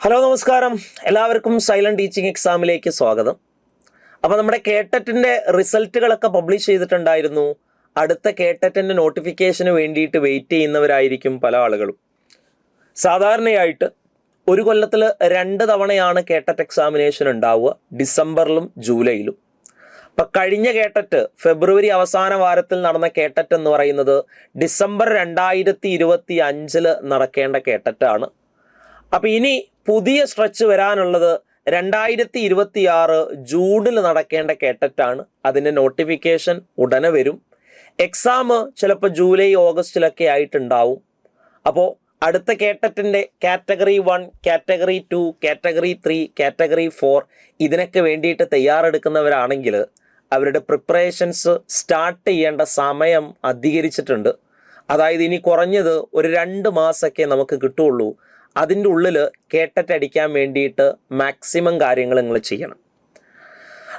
Hello നമസ്കാരം, എല്ലാവർക്കും silent teaching എക്സാമിലേക്ക് സ്വാഗതം. അപ്പോൾ നമ്മുടെ കേട്ടറ്റിൻ്റെ റിസൾട്ടുകളൊക്കെ പബ്ലിഷ് ചെയ്തിട്ടുണ്ടായിരുന്നു. അടുത്ത കേട്ടറ്റിൻ്റെ നോട്ടിഫിക്കേഷന് വേണ്ടിയിട്ട് വെയിറ്റ് ചെയ്യുന്നവരായിരിക്കും പല ആളുകളും. സാധാരണയായിട്ട് ഒരു കൊല്ലത്തിൽ 2 തവണയാണ് കേട്ടറ്റ് എക്സാമിനേഷൻ ഉണ്ടാവുക, ഡിസംബറിലും ജൂലൈയിലും. അപ്പം കഴിഞ്ഞ കേട്ടറ്റ് ഫെബ്രുവരി അവസാന വാരത്തിൽ നടന്ന കേട്ടറ്റ് എന്ന് പറയുന്നത് ഡിസംബർ 2025 നടക്കേണ്ട കേട്ടറ്റാണ്. അപ്പം ഇനി പുതിയ സ്ട്രെച്ച് വരാനുള്ളത് 2026 ജൂണിൽ നടക്കേണ്ട കേട്ടറ്റാണ്. അതിൻ്റെ നോട്ടിഫിക്കേഷൻ ഉടനെ വരും. എക്സാം ചിലപ്പോൾ ജൂലൈ ഓഗസ്റ്റിലൊക്കെ ആയിട്ടുണ്ടാവും. അപ്പോൾ അടുത്ത കേട്ടറ്റിൻ്റെ കാറ്റഗറി 1, കാറ്റഗറി 2, കാറ്റഗറി 3, കാറ്റഗറി 4 ഇതിനൊക്കെ വേണ്ടിയിട്ട് തയ്യാറെടുക്കുന്നവരാണെങ്കിൽ അവരുടെ പ്രിപ്പറേഷൻസ് സ്റ്റാർട്ട് ചെയ്യേണ്ട സമയം അധികരിച്ചിട്ടുണ്ട്. അതായത് ഇനി കുറഞ്ഞത് ഒരു 2 മാസമൊക്കെ നമുക്ക് കിട്ടുള്ളൂ. അതിൻ്റെ ഉള്ളിൽ കേട്ടറ്റ് അടിക്കാൻ വേണ്ടിയിട്ട് മാക്സിമം കാര്യങ്ങൾ നിങ്ങൾ ചെയ്യണം.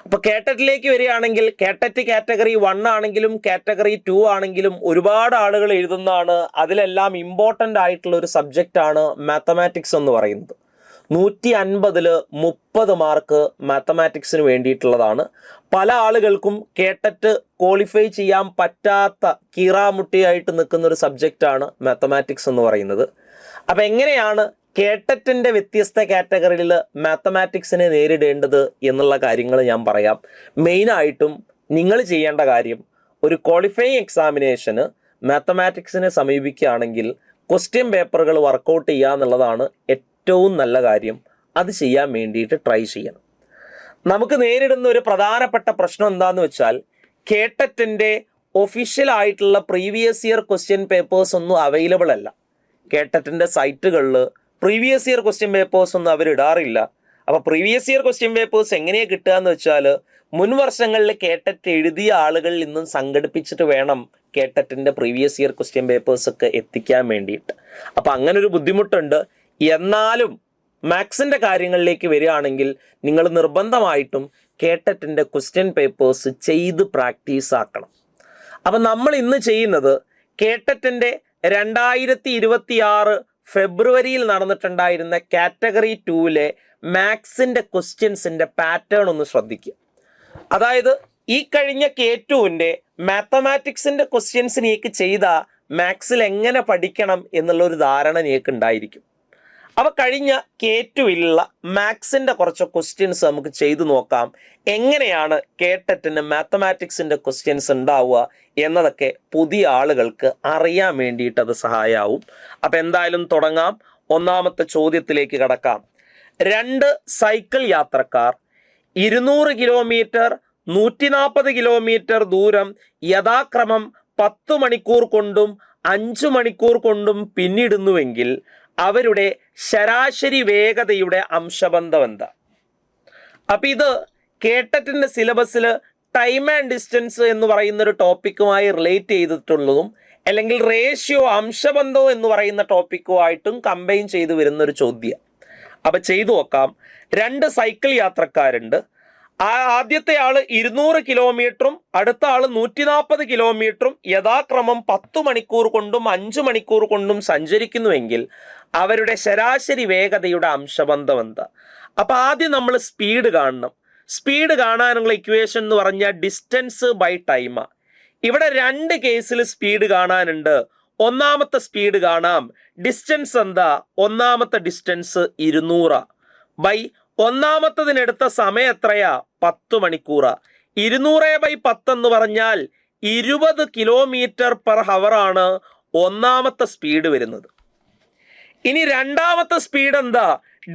അപ്പോൾ കേട്ടറ്റിലേക്ക് വരികയാണെങ്കിൽ കേട്ടറ്റ് കാറ്റഗറി 1 ആണെങ്കിലും കാറ്റഗറി 2 ആണെങ്കിലും ഒരുപാട് ആളുകൾ എഴുതുന്നതാണ്. അതിലെല്ലാം ഇമ്പോർട്ടൻ്റ് ആയിട്ടുള്ള ഒരു സബ്ജക്റ്റാണ് മാത്തമാറ്റിക്സ് എന്ന് പറയുന്നത്. 150-ൽ 30 മാർക്ക് മാത്തമാറ്റിക്സിന് വേണ്ടിയിട്ടുള്ളതാണ്. പല ആളുകൾക്കും കേട്ടറ്റ് ക്വാളിഫൈ ചെയ്യാൻ പറ്റാത്ത കീറാമുട്ടിയായിട്ട് നിൽക്കുന്ന ഒരു സബ്ജക്റ്റാണ് മാത്തമാറ്റിക്സ് എന്ന് പറയുന്നത്. അപ്പം എങ്ങനെയാണ് കേട്ടറ്റിൻ്റെ വ്യത്യസ്ത കാറ്റഗറിയിൽ മാത്തമാറ്റിക്സിനെ നേരിടേണ്ടത് എന്നുള്ള കാര്യങ്ങൾ ഞാൻ പറയാം. മെയിനായിട്ടും നിങ്ങൾ ചെയ്യേണ്ട കാര്യം, ഒരു ക്വാളിഫയിങ് എക്സാമിനേഷന് മാത്തമാറ്റിക്സിനെ സമീപിക്കുകയാണെങ്കിൽ ക്വസ്റ്റ്യൻ പേപ്പറുകൾ വർക്കൗട്ട് ചെയ്യുക എന്നുള്ളതാണ് ഏറ്റവും നല്ല കാര്യം. അത് ചെയ്യാൻ വേണ്ടിയിട്ട് ട്രൈ ചെയ്യണം. നമുക്ക് നേരിടുന്ന ഒരു പ്രധാനപ്പെട്ട പ്രശ്നം എന്താണെന്ന് വെച്ചാൽ, കേട്ടറ്റിൻ്റെ ഒഫീഷ്യൽ ആയിട്ടുള്ള പ്രീവിയസ് ഇയർ ക്വസ്റ്റ്യൻ പേപ്പേഴ്സ് ഒന്നും അവൈലബിൾ അല്ല. കേട്ടറ്റിൻ്റെ സൈറ്റുകളിൽ പ്രീവിയസ് ഇയർ ക്വസ്റ്റ്യൻ പേപ്പേഴ്സ് ഒന്നും അവരിടാറില്ല. അപ്പോൾ പ്രീവിയസ് ഇയർ ക്വസ്റ്റ്യൻ പേപ്പേഴ്സ് എങ്ങനെയാണ് കിട്ടുക എന്ന് വെച്ചാൽ, മുൻ വർഷങ്ങളിൽ കേട്ടറ്റ് എഴുതിയ ആളുകളിൽ നിന്നും സംഘടിപ്പിച്ചിട്ട് വേണം കേട്ടറ്റിൻ്റെ പ്രീവിയസ് ഇയർ ക്വസ്റ്റ്യൻ പേപ്പേഴ്സൊക്കെ എത്തിക്കാൻ വേണ്ടിയിട്ട്. അപ്പോൾ അങ്ങനൊരു ബുദ്ധിമുട്ടുണ്ട്. എന്നാലും മാത്സിൻ്റെ കാര്യങ്ങളിലേക്ക് വരികയാണെങ്കിൽ നിങ്ങൾ നിർബന്ധമായിട്ടും കേട്ടറ്റിൻ്റെ ക്വസ്റ്റ്യൻ പേപ്പേഴ്സ് ചെയ്ത് പ്രാക്ടീസ് ആക്കണം. അപ്പം നമ്മൾ ഇന്ന് ചെയ്യുന്നത് കേട്ടറ്റിൻ്റെ 2026 ഫെബ്രുവരിയിൽ നടന്നിട്ടുണ്ടായിരുന്ന കാറ്റഗറി 2-ലെ മാത്സിൻ്റെ ക്വസ്റ്റ്യൻസിൻ്റെ പാറ്റേൺ ഒന്ന് ശ്രദ്ധിക്കുക. അതായത് ഈ കഴിഞ്ഞ K2-ൻ്റെ മാത്തമാറ്റിക്സിൻ്റെ ക്വസ്റ്റ്യൻസ് നീക്ക് ചെയ്ത മാത്സിൽ എങ്ങനെ പഠിക്കണം എന്നുള്ളൊരു ധാരണ നീക്ക് ഉണ്ടായിരിക്കും. അപ്പോൾ കഴിഞ്ഞ K2-ലുള്ള മാത്സിൻ്റെ കുറച്ച് ക്വസ്റ്റ്യൻസ് നമുക്ക് ചെയ്തു നോക്കാം. എങ്ങനെയാണ് കേട്ടറ്റിന് മാത്തമാറ്റിക്സിൻ്റെ ക്വസ്റ്റ്യൻസ് ഉണ്ടാവുക എന്നതൊക്കെ പുതിയ ആളുകൾക്ക് അറിയാൻ വേണ്ടിയിട്ട് അത് സഹായമാവും. അപ്പോൾ എന്തായാലും തുടങ്ങാം. ഒന്നാമത്തെ ചോദ്യത്തിലേക്ക് കടക്കാം. 2 സൈക്കിൾ യാത്രക്കാർ 200 കിലോമീറ്റർ 140 കിലോമീറ്റർ ദൂരം യഥാക്രമം 10 മണിക്കൂർ കൊണ്ടും 5 മണിക്കൂർ കൊണ്ടും പിന്നിടുന്നുവെങ്കിൽ അവരുടെ ശരാശരി വേഗതയുടെ അംശബന്ധം എന്താ? അപ്പം ഇത് കേട്ടറ്റിൻ്റെ സിലബസിൽ ടൈം ആൻഡ് ഡിസ്റ്റൻസ് എന്ന് പറയുന്ന ഒരു ടോപ്പിക്കുമായി റിലേറ്റ് ചെയ്തിട്ടുള്ളതും, അല്ലെങ്കിൽ റേഷ്യോ അംശബന്ധവും എന്ന് പറയുന്ന ടോപ്പിക്കുമായിട്ടും കമ്പൈൻ ചെയ്ത് വരുന്നൊരു ചോദ്യം. അപ്പം ചെയ്തു നോക്കാം. 2 സൈക്കിൾ യാത്രക്കാരുണ്ട്. ആദ്യത്തെ ആൾ 200 കിലോമീറ്ററും അടുത്ത ആൾ 140 കിലോമീറ്ററും യഥാക്രമം 10 മണിക്കൂർ കൊണ്ടും 5 മണിക്കൂർ കൊണ്ടും സഞ്ചരിക്കുന്നുവെങ്കിൽ അവരുടെ ശരാശരി വേഗതയുടെ അംശബന്ധം എന്താ? അപ്പം ആദ്യം നമ്മൾ സ്പീഡ് കാണണം. സ്പീഡ് കാണാനുള്ള ഇക്വേഷൻ എന്ന് പറഞ്ഞാൽ ഡിസ്റ്റൻസ് ബൈ ടൈമാണ്. ഇവിടെ 2 കേസിൽ സ്പീഡ് കാണാനുണ്ട്. ഒന്നാമത്തെ സ്പീഡ് കാണാം. ഡിസ്റ്റൻസ് എന്താ? ഒന്നാമത്തെ ഡിസ്റ്റൻസ് 200 ബൈ ഒന്നാമത്തതിനെടുത്ത സമയം എത്രയാ? 10 മണിക്കൂറാ. 200/10 എന്ന് പറഞ്ഞാൽ 20 കിലോമീറ്റർ പെർ ഹവറാണ് ഒന്നാമത്തെ സ്പീഡ് വരുന്നത്. ഇനി രണ്ടാമത്തെ സ്പീഡ് എന്താ?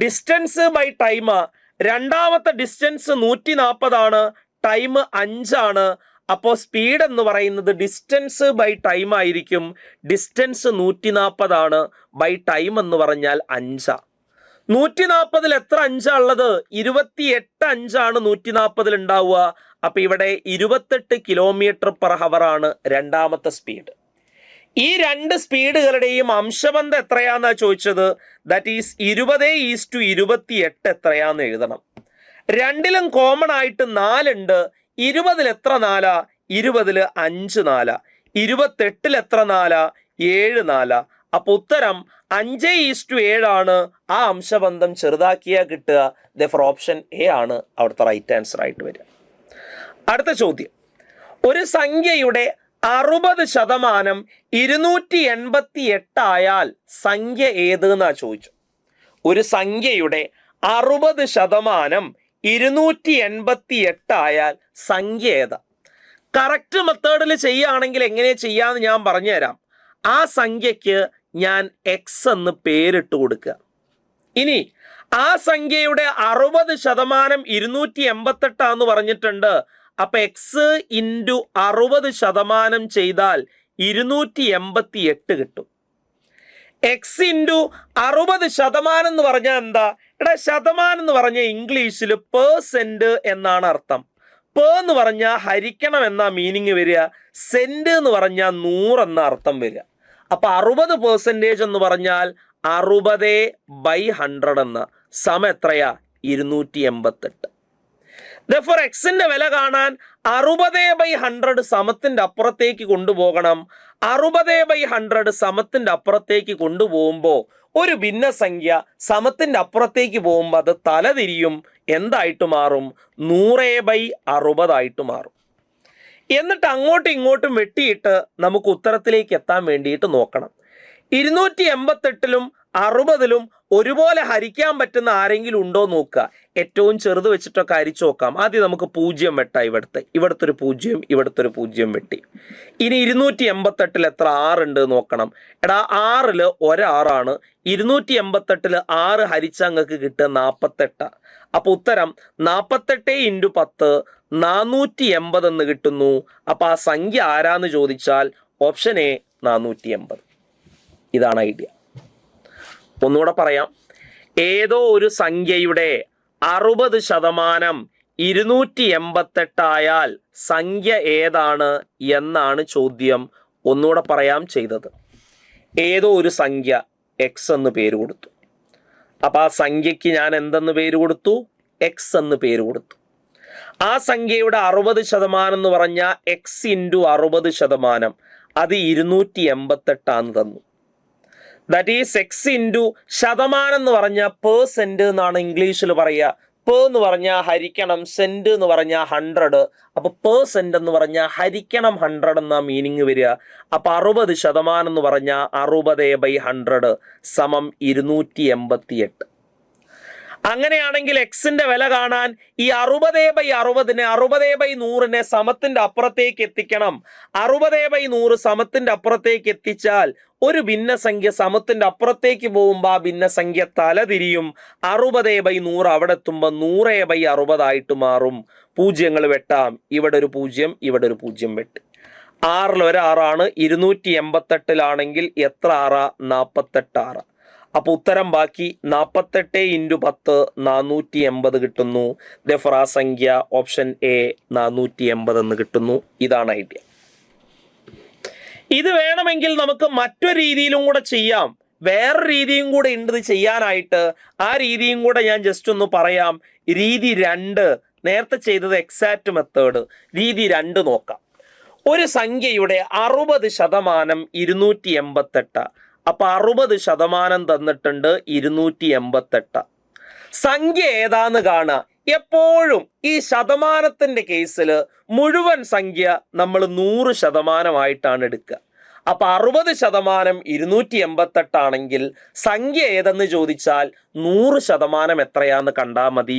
ഡിസ്റ്റൻസ് ബൈ ടൈമാ. രണ്ടാമത്തെ ഡിസ്റ്റൻസ് 140 ആണ്, ടൈം 5 ആണ്. അപ്പോൾ സ്പീഡ് എന്ന് പറയുന്നത് ഡിസ്റ്റൻസ് ബൈ ടൈം ആയിരിക്കും. ഡിസ്റ്റൻസ് 140 ആണ്, ബൈ ടൈം എന്ന് പറഞ്ഞാൽ 5. 140-ൽ എത്ര 5 ഉള്ളത്? 28 5 140-ൽ ഉണ്ടാവുക. അപ്പം ഇവിടെ 28 കിലോമീറ്റർ പെർ ഹവറാണ് രണ്ടാമത്തെ സ്പീഡ്. ഈ 2 സ്പീഡുകളുടെയും അംശബന്ധം എത്രയാന്നാ ചോദിച്ചത്. ദാറ്റ് ഈസ് 20:28 എത്രയാന്ന് എഴുതണം. രണ്ടിലും കോമൺ ആയിട്ട് 4 ഉണ്ട്. 20-ൽ എത്ര 4? 20-ൽ 5 4. 28-ൽ എത്ര 4? 7 4. അപ്പോൾ ഉത്തരം 5:7 ആണ് ആ അംശബന്ധം ചെറുതാക്കിയാൽ കിട്ടുക. ദെഫർ ഓപ്ഷൻ എ ആണ് അവിടുത്തെ റൈറ്റ് ആൻസർ ആയിട്ട് വരിക. അടുത്ത ചോദ്യം, ഒരു സംഖ്യയുടെ 60% 288 ആയാൽ സംഖ്യ ഏത് എന്നാ ചോദിച്ചു. ഒരു സംഖ്യയുടെ 60% 288 ആയാൽ സംഖ്യ ഏതാ? കറക്റ്റ് മെത്തേഡിൽ ചെയ്യുകയാണെങ്കിൽ എങ്ങനെ ചെയ്യാന്ന് ഞാൻ പറഞ്ഞുതരാം. ആ സംഖ്യക്ക് ഞാൻ എക്സ് എന്ന് പേരിട്ട് കൊടുക്കുക. ഇനി ആ സംഖ്യയുടെ 60% 288 എന്ന് പറഞ്ഞിട്ടുണ്ട്. അപ്പൊ എക്സ് ഇൻറ്റു 60% ചെയ്താൽ 288 കിട്ടും. എക്സ് ഇൻറ്റു 60% എന്ന് പറഞ്ഞാൽ എന്താ? ശതമാനം എന്ന് പറഞ്ഞാൽ ഇംഗ്ലീഷിൽ പേഴ്സെന്റ് എന്നാണ് അർത്ഥം. എന്ന് പറഞ്ഞാൽ ഹരിക്കണം എന്നാ മീനിങ് വരിക. സെന്റ് എന്ന് പറഞ്ഞാൽ 100 എന്ന അർത്ഥം വരിക. അപ്പൊ 60% എന്ന് പറഞ്ഞാൽ 60/100 എന്ന സമം എത്രയാ? 288. Therefore എക്സിന്റെ വില കാണാൻ 60/100 സമത്തിന്റെ അപ്പുറത്തേക്ക് കൊണ്ടുപോകണം. 60/100 സമത്തിന്റെ അപ്പുറത്തേക്ക് കൊണ്ടുപോകുമ്പോൾ ഒരു ഭിന്നസംഖ്യ സമത്തിന്റെ അപ്പുറത്തേക്ക് പോകുമ്പോൾ അത് തലതിരിയും. എന്തായിട്ട് മാറും? 100/60 ആയിട്ട് മാറും. എന്നിട്ട് അങ്ങോട്ടും ഇങ്ങോട്ടും വെട്ടിയിട്ട് നമുക്ക് ഉത്തരത്തിലേക്ക് എത്താൻ വേണ്ടിയിട്ട് നോക്കണം. 288-ലും 60-ലും ഒരുപോലെ ഹരിക്കാൻ പറ്റുന്ന ആരെങ്കിലും ഉണ്ടോ നോക്കുക. ഏറ്റവും ചെറുത് വെച്ചിട്ടൊക്കെ ഹരിച്ചു നോക്കാം. ആദ്യം നമുക്ക് 0 വെട്ടാം. ഇവിടുത്തെ ഒരു 0, ഇവിടുത്തെ ഒരു 0 വെട്ടി. ഇനി 288-ൽ എത്ര 6 ഉണ്ട് നോക്കണം. 6-ൽ 1 6ആണ്. 288-ൽ 6 ഹരിച്ചാൽ നിങ്ങൾക്ക് കിട്ടുക 48. അപ്പൊ ഉത്തരം 48 × 10 480 എന്ന് കിട്ടുന്നു. അപ്പൊ ആ സംഖ്യ ആരാന്ന് ചോദിച്ചാൽ ഓപ്ഷൻ എ 480. ഇതാണ് ഐഡിയ. ഒന്നുകൂടെ പറയാം. ഏതോ ഒരു സംഖ്യയുടെ 60% 288 ആയാൽ സംഖ്യ ഏതാണ് എന്നാണ് ചോദ്യം. ഒന്നുകൂടെ പറയാം ചെയ്തത്. ഏതോ ഒരു സംഖ്യ എക്സ് എന്ന് പേര് കൊടുത്തു. അപ്പൊ ആ സംഖ്യക്ക് ഞാൻ എന്തെന്ന് പേര് കൊടുത്തു? എക്സ് എന്ന് പേര് കൊടുത്തു. ആ സംഖ്യയുടെ 60% എന്ന് പറഞ്ഞാൽ എക്സ് ഇൻറ്റു 60%, അത് 288 തന്നു. ദാറ്റ് ഈസ് എക്സ് ഇൻറ്റു ശതമാനം എന്ന് പറഞ്ഞാൽ പേഴ്സെന്റ് എന്നാണ് ഇംഗ്ലീഷിൽ പറയുക. എന്ന് പറഞ്ഞാൽ ഹരിക്കണം, സെന്റ് എന്ന് പറഞ്ഞാൽ 100. അപ്പൊ പേഴ്സെന്റ് എന്ന് പറഞ്ഞാൽ ഹരിക്കണം 100 എന്നാ മീനിങ് വരിക. അപ്പൊ 60% എന്ന് പറഞ്ഞാൽ 60/100 സമം 288. അങ്ങനെയാണെങ്കിൽ എക്സിന്റെ വില കാണാൻ ഈ 60/60-നെ 60/100-നെ സമത്തിന്റെ അപ്പുറത്തേക്ക് എത്തിക്കണം. 60/100 സമത്തിന്റെ അപ്പുറത്തേക്ക് എത്തിച്ചാൽ ഒരു ഭിന്നസംഖ്യ സമത്തിന്റെ അപ്പുറത്തേക്ക് പോകുമ്പോൾ ആ ഭിന്നസംഖ്യ തലതിരിയും. 60/100 അവിടെ എത്തുമ്പോൾ 100/60 ആയിട്ട് മാറും. പൂജ്യങ്ങൾ വെട്ടാം. ഇവിടെ ഒരു 0, ഇവിടെ ഒരു 0 വെട്ടി. 6-ൽ 1 6ആണ്. 288-ലാണെങ്കിൽ എത്ര 6? 48 6. അപ്പൊ ഉത്തരം ബാക്കി 48 × 10 480 കിട്ടുന്നു. ദെഫർ ആ സംഖ്യ ഓപ്ഷൻ എ 480 എന്ന് കിട്ടുന്നു. ഇതാണ് ഐഡിയ. ഇത് വേണമെങ്കിൽ നമുക്ക് മറ്റൊരു രീതിയിലും കൂടെ ചെയ്യാം. വേറെ രീതിയും കൂടെ ഉണ്ട് ഇത് ചെയ്യാനായിട്ട്. ആ രീതിയും കൂടെ ഞാൻ ജസ്റ്റ് ഒന്ന് പറയാം. രീതി 2. നേരത്തെ ചെയ്തത് എക്സാക്ട് മെത്തേഡ്. രീതി 2 നോക്കാം. ഒരു സംഖ്യയുടെ 60% 288. അപ്പൊ 60% തന്നിട്ടുണ്ട് 288. സംഖ്യ ഏതാന്ന് കാണുക. എപ്പോഴും ഈ ശതമാനത്തിന്റെ കേസിൽ മുഴുവൻ സംഖ്യ നമ്മൾ 100% എടുക്കുക. അപ്പൊ 60% 288 ആണെങ്കിൽ സംഖ്യ ഏതെന്ന് ചോദിച്ചാൽ 100% എത്രയാന്ന് കണ്ടാൽ മതി.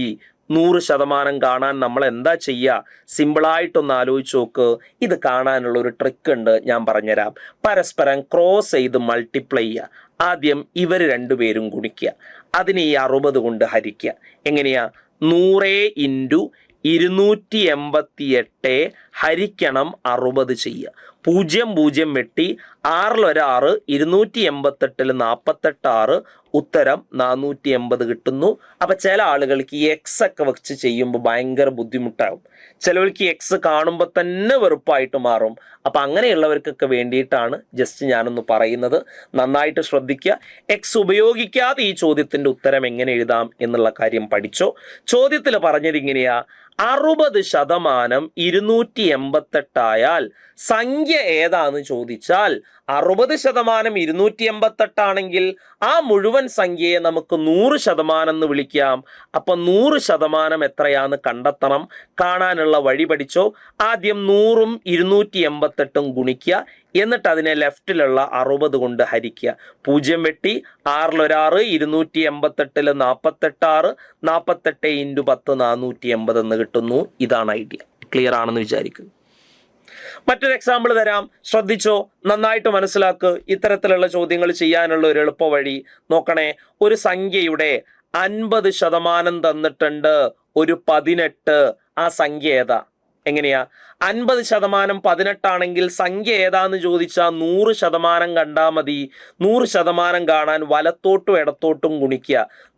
100% കാണാൻ നമ്മൾ എന്താ ചെയ്യുക? സിമ്പിളായിട്ടൊന്ന് ആലോചിച്ച് നോക്ക്. ഇത് കാണാനുള്ള ഒരു ട്രിക്ക് ഉണ്ട്, ഞാൻ പറഞ്ഞുതരാം. പരസ്പരം ക്രോസ് ചെയ്ത് മൾട്ടിപ്ലൈ ചെയ്യുക. ആദ്യം ഇവർ രണ്ടുപേരും ഗുണിക്കുക. അതിനെ ഈ 60 കൊണ്ട് ഹരിക്കുക. എങ്ങനെയാ? 100 × 288 ഹരിക്കണം 60 ചെയ്യുക. 0 0 വെട്ടി. 6-ൽ 1 6, 288-ൽ 48 6, ഉത്തരം 480 കിട്ടുന്നു. അപ്പൊ ചില ആളുകൾക്ക് ഈ എക്സ് ഒക്കെ വെച്ച് ചെയ്യുമ്പോൾ ഭയങ്കര ബുദ്ധിമുട്ടാവും. ചിലവർക്ക് ഈ എക്സ് കാണുമ്പോൾ തന്നെ വെറുപ്പായിട്ട് മാറും. അപ്പൊ അങ്ങനെയുള്ളവർക്കൊക്കെ വേണ്ടിയിട്ടാണ് ജസ്റ്റ് ഞാനൊന്ന് പറയുന്നത്. നന്നായിട്ട് ശ്രദ്ധിക്കുക. എക്സ് ഉപയോഗിക്കാതെ ഈ ചോദ്യത്തിന്റെ ഉത്തരം എങ്ങനെ എഴുതാം എന്നുള്ള കാര്യം പഠിച്ചോ. ചോദ്യത്തിൽ പറഞ്ഞത് ഇങ്ങനെയാ: 60% 288 ആയാൽ സംഖ്യ ഏതാന്ന് ചോദിച്ചാൽ 60% 288 ആ മുഴുവൻ സംഖ്യയെ നമുക്ക് 100% എന്ന് വിളിക്കാം. അപ്പൊ 100% എത്രയാന്ന് കണ്ടെത്തണം. കാണാനുള്ള വഴി പഠിച്ചോ. ആദ്യം 100ഉം 288ഉം ഗുണിക്കുക, എന്നിട്ട് അതിനെ ലെഫ്റ്റിലുള്ള 60 കൊണ്ട് ഹരിക്കുക. 0 വെട്ടി 6 288 48 48 × 10 480 എന്ന് കിട്ടുന്നു. ഇതാണ് ഐഡിയ. ക്ലിയർ ആണെന്ന് വിചാരിക്കുന്നു. മറ്റൊരു എക്സാമ്പിൾ തരാം, ശ്രദ്ധിച്ചോ, നന്നായിട്ട് മനസ്സിലാക്ക്. ഇത്തരത്തിലുള്ള ചോദ്യങ്ങൾ ചെയ്യാനുള്ള ഒരു എളുപ്പ വഴി നോക്കണേ. ഒരു സംഖ്യയുടെ 50% തന്നിട്ടുണ്ട്, ഒരു 18. ആ സംഖ്യ ഏതാ? എങ്ങനെയാ? 50% 18 ആണെങ്കിൽ സംഖ്യ ഏതാന്ന് ചോദിച്ചാൽ 100% കണ്ടാൽ മതി. 100% കാണാൻ വലത്തോട്ടും ഇടത്തോട്ടും ഗുണിക്കുക.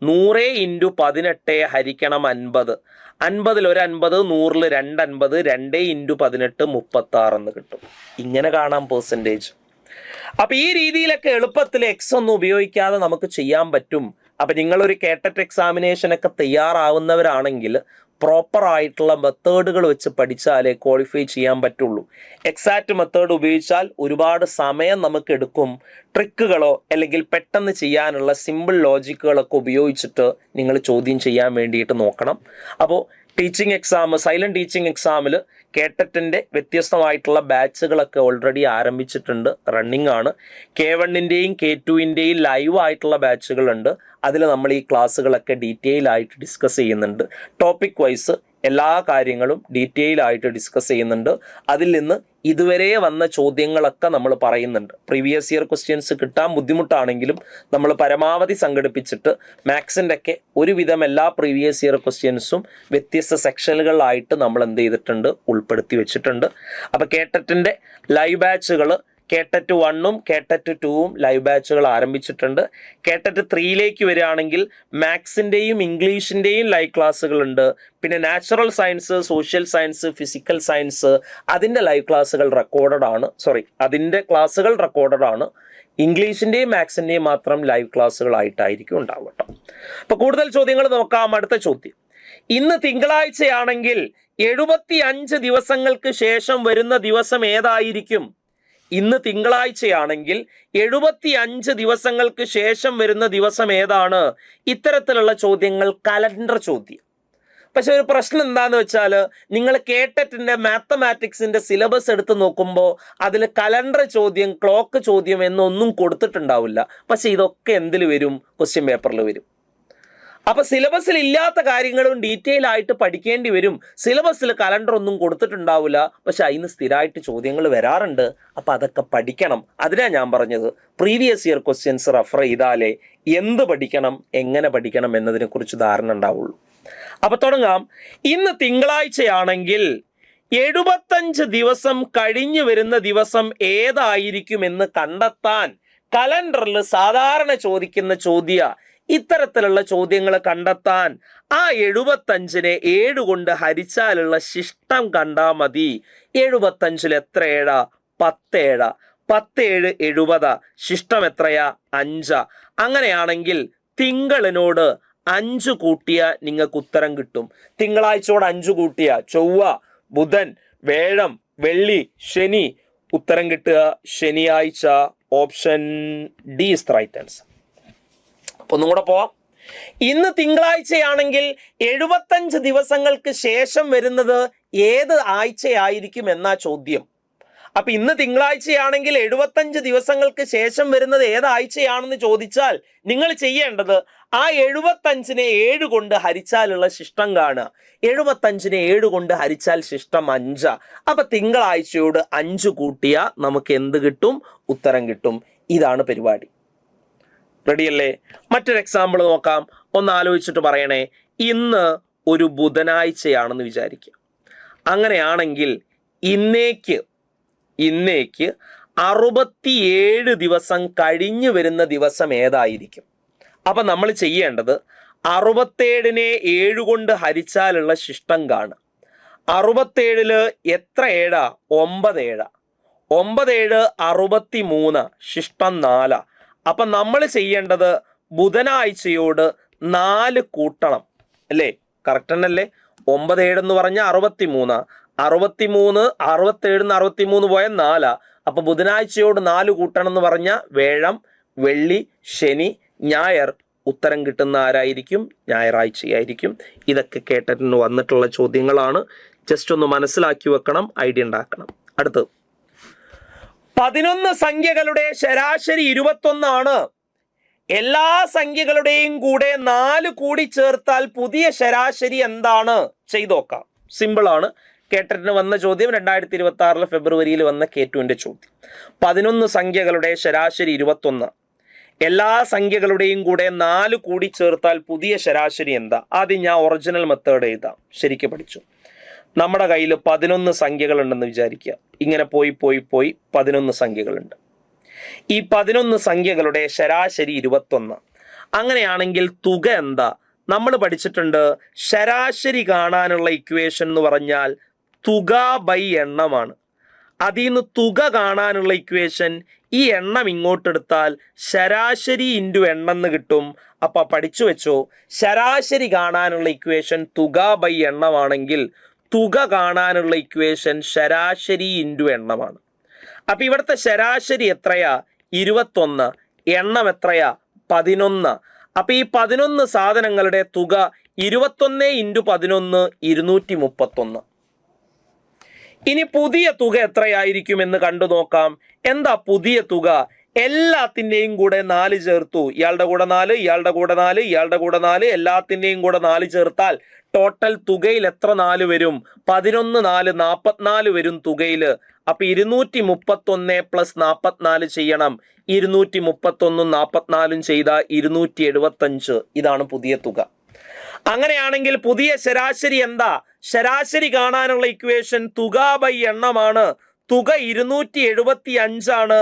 100 × 18 ഹരിക്കണം 50. 50ൽ ഒരു 50, 100ൽ 2 50, 2 × 18 36 എന്ന് കിട്ടും. ഇങ്ങനെ കാണാം പെർസെൻറ്റേജ്. അപ്പൊ ഈ രീതിയിലൊക്കെ എളുപ്പത്തിൽ എക്സ് ഒന്നും ഉപയോഗിക്കാതെ നമുക്ക് ചെയ്യാൻ പറ്റും. അപ്പൊ നിങ്ങളൊരു കേട്ടറ്റ് എക്സാമിനേഷനൊക്കെ തയ്യാറാവുന്നവരാണെങ്കിൽ പ്രോപ്പർ ആയിട്ടുള്ള മെത്തേഡുകൾ വെച്ച് പഠിച്ചാലേ ക്വാളിഫൈ ചെയ്യാൻ പറ്റുള്ളൂ. എക്സാക്റ്റ് മെത്തേഡ് ഉപയോഗിച്ചാൽ ഒരുപാട് സമയം നമുക്ക് എടുക്കും. ട്രിക്കുകളോ അല്ലെങ്കിൽ പെട്ടെന്ന് ചെയ്യാനുള്ള സിമ്പിൾ ലോജിക്കുകളൊക്കെ ഉപയോഗിച്ചിട്ട് നിങ്ങൾ ചോദ്യം ചെയ്യാൻ വേണ്ടിയിട്ട് നോക്കണം. അപ്പോൾ ടീച്ചിങ് എക്സാം, സൈലന്റ് ടീച്ചിങ് എക്സാമിൽ കേട്ടറ്റിൻ്റെ വ്യത്യസ്തമായിട്ടുള്ള ബാച്ചുകളൊക്കെ ഓൾറെഡി ആരംഭിച്ചിട്ടുണ്ട്, റണ്ണിങ് ആണ്. K1-ൻ്റെയും K2-ൻ്റെയും ലൈവ് ആയിട്ടുള്ള ബാച്ചുകളുണ്ട്. അതിൽ നമ്മൾ ഈ ക്ലാസ്സുകളൊക്കെ ഡീറ്റെയിൽ ആയിട്ട് ഡിസ്കസ് ചെയ്യുന്നുണ്ട്. ടോപ്പിക് വൈസ് എല്ലാ കാര്യങ്ങളും ഡീറ്റെയിൽ ആയിട്ട് ഡിസ്കസ് ചെയ്യുന്നുണ്ട്. അതിൽ നിന്ന് ഇതുവരെ വന്ന ചോദ്യങ്ങളൊക്കെ നമ്മൾ പറയുന്നുണ്ട്. പ്രീവിയസ് ഇയർ ക്വസ്റ്റ്യൻസ് കിട്ടാൻ ബുദ്ധിമുട്ടാണെങ്കിലും നമ്മൾ പരമാവധി സംഘടിപ്പിച്ചിട്ട് മാത്സിൻ്റെ ഒക്കെ ഒരുവിധം എല്ലാ പ്രീവിയസ് ഇയർ ക്വസ്റ്റ്യൻസും വ്യത്യസ്ത സെക്ഷനുകളായിട്ട് നമ്മൾ എന്ത് ചെയ്തിട്ടുണ്ട്, ഉൾപ്പെടുത്തി വെച്ചിട്ടുണ്ട്. അപ്പോൾ കേട്ടറ്റിൻ്റെ ലൈവ് ബാച്ചുകൾ കേട്ടറ്റ് 1ഉം കേട്ടറ്റ് 2ഉം ലൈവ് ബാച്ചുകൾ ആരംഭിച്ചിട്ടുണ്ട്. കേട്ടറ്റ് 3ലേക്ക് വരികയാണെങ്കിൽ മാത്സിൻ്റെയും ഇംഗ്ലീഷിൻ്റെയും ലൈവ് ക്ലാസ്സുകളുണ്ട്. പിന്നെ natural science, social science, physical science അതിൻ്റെ ലൈവ് ക്ലാസ്സുകൾ അതിൻ്റെ ക്ലാസ്സുകൾ റെക്കോർഡഡ് ആണ്. ഇംഗ്ലീഷിൻ്റെയും മാത്സിൻ്റെയും മാത്രം ലൈവ് ക്ലാസ്സുകളായിട്ടായിരിക്കും ഉണ്ടാവുക കേട്ടോ. അപ്പോൾ കൂടുതൽ ചോദ്യങ്ങൾ നോക്കാം. അടുത്ത ചോദ്യം, ഇന്ന് തിങ്കളാഴ്ചയാണെങ്കിൽ 75 ദിവസങ്ങൾക്ക് ശേഷം വരുന്ന ദിവസം ഏതായിരിക്കും? ഇന്ന് തിങ്കളാഴ്ചയാണെങ്കിൽ 75 ദിവസങ്ങൾക്ക് ശേഷം വരുന്ന ദിവസം ഏതാണ്? ഇത്തരത്തിലുള്ള ചോദ്യങ്ങൾ കലണ്ടർ ചോദ്യം. പക്ഷെ ഒരു പ്രശ്നം എന്താണെന്ന് വെച്ചാൽ, നിങ്ങൾ കേട്ടറ്റിൻ്റെ മാത്തമാറ്റിക്സിൻ്റെ സിലബസ് എടുത്ത് നോക്കുമ്പോൾ അതിൽ കലണ്ടർ ചോദ്യം, ക്ലോക്ക് ചോദ്യം എന്നൊന്നും കൊടുത്തിട്ടുണ്ടാവില്ല. പക്ഷെ ഇതൊക്കെ എന്തിൽ വരും? ക്വസ്റ്റ്യൻ പേപ്പറിൽ വരും. അപ്പോൾ സിലബസിൽ ഇല്ലാത്ത കാര്യങ്ങളും ഡീറ്റെയിൽ ആയിട്ട് പഠിക്കേണ്ടി വരും. സിലബസിൽ കലണ്ടർ ഒന്നും കൊടുത്തിട്ടുണ്ടാവില്ല, പക്ഷെ അതിന് സ്ഥിരമായിട്ട് ചോദ്യങ്ങൾ വരാറുണ്ട്. അപ്പോൾ അതൊക്കെ പഠിക്കണം. അതിനാണ് ഞാൻ പറഞ്ഞത്, പ്രീവിയസ് ഇയർ ക്വസ്റ്റ്യൻസ് റെഫർ ചെയ്താലേ എന്ത് പഠിക്കണം, എങ്ങനെ പഠിക്കണം എന്നതിനെക്കുറിച്ച് ധാരണ ഉണ്ടാവുള്ളൂ. അപ്പോൾ തുടങ്ങാം. ഇന്ന് തിങ്കളാഴ്ചയാണെങ്കിൽ 75 ദിവസം കഴിഞ്ഞു വരുന്ന ദിവസം ഏതായിരിക്കുമെന്ന് കണ്ടെത്താൻ കലണ്ടറിൽ സാധാരണ ചോദിക്കുന്ന ചോദ്യ. ഇത്തരത്തിലുള്ള ചോദ്യങ്ങൾ കണ്ടെത്താൻ ആ 75നെ 7 കൊണ്ട് ഹരിച്ചാലുള്ള ശിഷ്ടം കണ്ടാൽ മതി. 75ൽ എത്ര ഏഴാ? 10 ഏഴാ. 10 7 70. ശിഷ്ടം എത്രയാ? 5. അങ്ങനെയാണെങ്കിൽ തിങ്കളിനോട് 5 കൂട്ടിയ നിങ്ങൾക്ക് ഉത്തരം കിട്ടും. തിങ്കളാഴ്ചയോട് 5 കൂട്ടിയ ചൊവ്വ, ബുധൻ, വ്യാഴം, വെള്ളി, ശനി. ഉത്തരം കിട്ടുക ശനിയാഴ്ച. Option D is the right answer. ഒന്നും കൂടെ പോവാം. ഇന്ന് തിങ്കളാഴ്ചയാണെങ്കിൽ 75 ദിവസങ്ങൾക്ക് ശേഷം വരുന്നത് ഏത് ആഴ്ചയായിരിക്കും എന്നാ ചോദ്യം. അപ്പൊ ഇന്ന് തിങ്കളാഴ്ചയാണെങ്കിൽ 75 ദിവസങ്ങൾക്ക് ശേഷം വരുന്നത് ഏതാഴ്ചയാണെന്ന് ചോദിച്ചാൽ നിങ്ങൾ ചെയ്യേണ്ടത് ആ 75നെ 7 കൊണ്ട് ഹരിച്ചാലുള്ള ശിഷ്ടം കാണുക. 75നെ 7 കൊണ്ട് ഹരിച്ചാൽ ശിഷ്ടം 5. അപ്പൊ തിങ്കളാഴ്ചയോട് 5 കൂട്ടിയ നമുക്ക് എന്ത് കിട്ടും? ഉത്തരം കിട്ടും. ഇതാണ് പരിപാടി. റെഡിയല്ലേ? മറ്റൊരു എക്സാമ്പിൾ നോക്കാം. ഒന്ന് ആലോചിച്ചിട്ട് പറയണേ. ഇന്ന് ഒരു ബുധനാഴ്ചയാണെന്ന് വിചാരിക്കുക. അങ്ങനെയാണെങ്കിൽ ഇന്നേക്ക് 67 ദിവസം കഴിഞ്ഞു വരുന്ന ദിവസം ഏതായിരിക്കും? അപ്പം നമ്മൾ ചെയ്യേണ്ടത് 67നെ 7 കൊണ്ട് ഹരിച്ചാലുള്ള ശിഷ്ടം കാണുക. 67ൽ എത്ര ഏഴാ? 9 ഏഴാ. 9 7 63. ശിഷ്ടം 4. അപ്പം നമ്മൾ ചെയ്യേണ്ടത് ബുധനാഴ്ചയോട് 4 കൂട്ടണം അല്ലേ? കറക്റ്റ് തന്നെയല്ലേ? 9 7 എന്ന് പറഞ്ഞാൽ 63. 63 67 63 പോയാൽ 4. അപ്പൊ ബുധനാഴ്ചയോട് 4 കൂട്ടണം എന്ന് പറഞ്ഞാൽ വ്യാഴം, വെള്ളി, ശനി, ഞായർ. ഉത്തരം കിട്ടുന്ന ആരായിരിക്കും? ഞായറാഴ്ചയായിരിക്കും. ഇതൊക്കെ കേട്ടിട്ട് വന്നിട്ടുള്ള ചോദ്യങ്ങളാണ്. ജസ്റ്റ് ഒന്ന് മനസ്സിലാക്കി വെക്കണം, ഐഡിയ ഉണ്ടാക്കണം. അടുത്തത് 11 സംഖ്യകളുടെ ശരാശരി 21 ആണ്. എല്ലാ സംഖ്യകളുടെയും കൂടെ 4 കൂടി ചേർത്താൽ പുതിയ ശരാശരി എന്താണ്? ചെയ്തു നോക്കാം. സിമ്പിൾ ആണ്. കേട്ടിട്ട് വന്ന ചോദ്യം 2026 ഫെബ്രുവരിയിൽ വന്ന K2ന്റെ ചോദ്യം. 11 സംഖ്യകളുടെ ശരാശരി 21. എല്ലാ സംഖ്യകളുടെയും കൂടെ 4 കൂടി ചേർത്താൽ പുതിയ ശരാശരി എന്താ? ആദ്യം ഞാൻ ഒറിജിനൽ മെത്തേഡ് എഴുതാം. ശരിക്കും പഠിച്ചു. നമ്മുടെ കയ്യിൽ 11 സംഖ്യകളുണ്ടെന്ന് വിചാരിക്കുക. ഇങ്ങനെ പോയി 11 സംഖ്യകളുണ്ട്. ഈ 11 സംഖ്യകളുടെ ശരാശരി 21. അങ്ങനെയാണെങ്കിൽ തുക എന്താ? നമ്മൾ പഠിച്ചിട്ടുണ്ട്, ശരാശരി കാണാനുള്ള ഇക്വേഷൻ എന്ന് പറഞ്ഞാൽ തുക ബൈ എണ്ണമാണ്. അതിൽ നിന്ന് തുക കാണാനുള്ള ഇക്വേഷൻ ഈ എണ്ണം ഇങ്ങോട്ടെടുത്താൽ ശരാശരി ഇൻറ്റു എണ്ണം എന്ന് കിട്ടും. അപ്പൊ പഠിച്ചു വെച്ചോ, ശരാശരി കാണാനുള്ള ഇക്വേഷൻ തുക ബൈ എണ്ണമാണെങ്കിൽ തുക കാണാനുള്ള ഇക്വേഷൻ ശരാശരി ഇൻറ്റു എണ്ണമാണ്. അപ്പൊ ഇവിടുത്തെ ശരാശരി എത്രയാ? 21. എണ്ണം എത്രയാ? 11. അപ്പൊ ഈ 11 സാധനങ്ങളുടെ തുക 21 ഇൻറ്റു 11 231. ഇനി പുതിയ തുക എത്രയായിരിക്കും എന്ന് കണ്ടു നോക്കാം. എന്താ പുതിയ തുക? എല്ലാത്തിൻ്റെയും കൂടെ 4 ചേർത്തു. ഇയാളുടെ കൂടെ 4, ഇയാളുടെ കൂടെ 4, ഇയാളുടെ കൂടെ 4, എല്ലാത്തിൻ്റെയും കൂടെ 4 ചേർത്താൽ ടോട്ടൽ തുകയിൽ എത്ര 4 വരും? 11 4 44 വരും തുകയിൽ. അപ്പൊ 231 പ്ലസ് 44 ചെയ്യണം. 231 44 ചെയ്താൽ 275. ഇതാണ് പുതിയ തുക. അങ്ങനെയാണെങ്കിൽ പുതിയ ശരാശരി എന്താ? ശരാശരി കാണാനുള്ള ഇക്വേഷൻ തുക ബൈ എണ്ണമാണ്. തുക 275 ആണ്.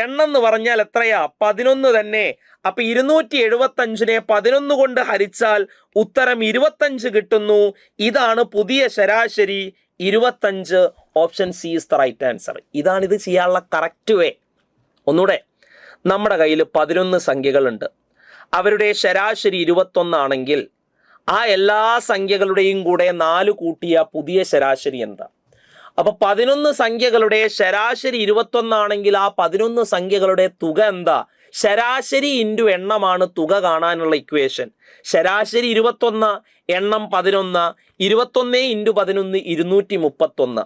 എണ്ണം എന്ന് പറഞ്ഞാൽ എത്രയാ? 11 തന്നെ. അപ്പൊ 275നെ 11 കൊണ്ട് ഹരിച്ചാൽ ഉത്തരം 25 കിട്ടുന്നു. ഇതാണ് പുതിയ ശരാശരി 25. Option C is the right answer. ഇതാണ് ഇത് ചെയ്യാനുള്ള കറക്റ്റ് വേ. ഒന്നുകൂടെ, നമ്മുടെ കയ്യിൽ 11 സംഖ്യകളുണ്ട്. അവരുടെ ശരാശരി 21 ആണെങ്കിൽ ആ എല്ലാ സംഖ്യകളുടെയും കൂടെ 4 കൂട്ടിയ പുതിയ ശരാശരി എന്താ? അപ്പൊ 11 സംഖ്യകളുടെ ശരാശരി 21 ആണെങ്കിൽ ആ 11 സംഖ്യകളുടെ തുക എന്താ? ശരാശരി ഇൻറ്റു എണ്ണമാണ് തുക കാണാനുള്ള ഇക്വേഷൻ. ശരാശരി 21, എണ്ണം 11, 21 ഇൻറ്റു 11 231.